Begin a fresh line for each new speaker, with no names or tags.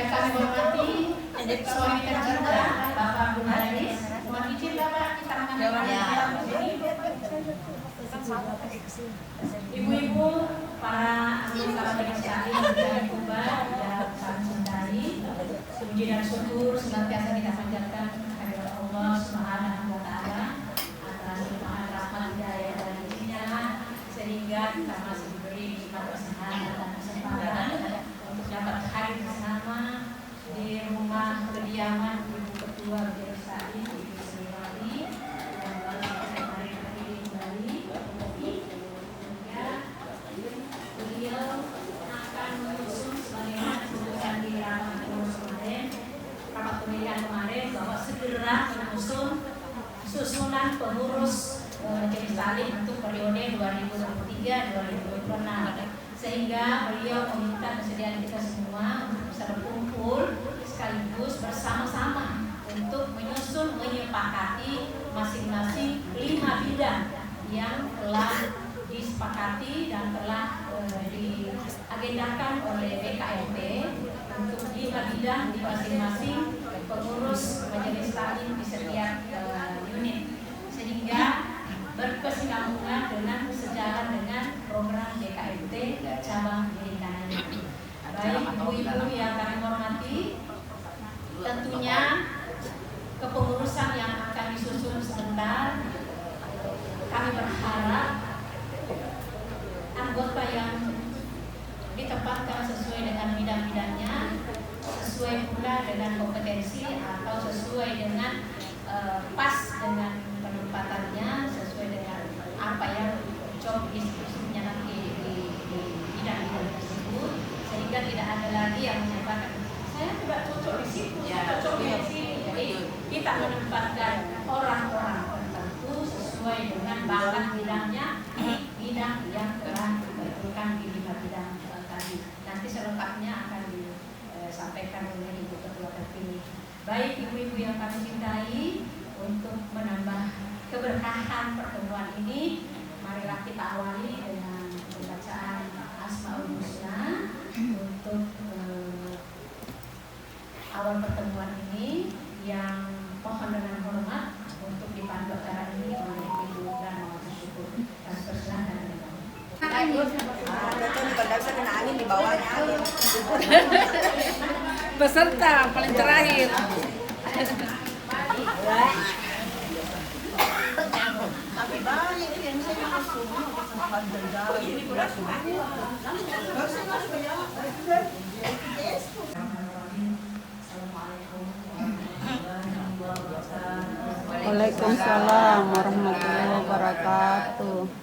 Yang kami hormati suami tercinta Bapak Bumaris. Mohon izin Bapak kita mengambil sini. Ibu-ibu, para anggota majelis taklim dan kubah yang kami cintai, puji dan syukur senantiasa kita panjatkan kepada Allah Subhanahu wa Ta'ala atas limpahan rahmat hidayah dan izinnya, sehingga kita masih diberi nikmat kesehatan dan kesempatan untuk dapat hadir bersama di rumah kediaman Ibu Ketua Majelis Taklim Ibu Sri Wali yang baru selesai hari kembali. Beliau akan menyusun sebagaimana keputusan di rapat pemilihan kemarin bahwa segera menyusun susunan pengurus Majelis Taklim untuk periode 2023-2026, sehingga beliau meminta kesediaan kita semua untuk bisa berkumpul sekaligus bersama-sama untuk menyusun menyepakati masing-masing 5 bidang yang telah disepakati dan telah diagendakan oleh BKMP untuk 5 bidang di masing-masing pengurus Majelis Taklim di setiap unit, sehingga berkesinambungan dengan sejalan dengan program BKMP cabang pendidikan. Baik ibu-ibu yang kami hormati, tentunya kepengurusan yang akan disusun sebentar, kami berharap anggota yang ditempatkan sesuai dengan bidang-bidangnya, sesuai pula dengan kompetensi atau sesuai dengan pas dengan penempatannya, sesuai dengan apa yang job description-nya nanti di bidang-bidang tersebut, sehingga tidak ada lagi yang menyatakan saya tidak cocok di situ, saya cocok di sini. Jadi kita menempatkan orang-orang tertentu sesuai dengan bakat bidangnya di bidang yang telah ditentukan di 5 bidang tadi. Nanti selengkapnya akan disampaikan oleh Ibu Ketua terpilih. Baik ibu-ibu yang kami cintai, untuk menambah keberkahan pertemuan ini, marilah kita awali dengan pembacaan Asmaul Husna untuk awal pertemuan ini, yang mohon dengan hormat untuk dipandu acara ini oleh Ibu dan mohon syukur dan persilakan. Angin di bawahnya angin.
Peserta paling terakhir.
Tapi banyak yang saya masuk ini
Waalaikumsalam warahmatullahi wabarakatuh.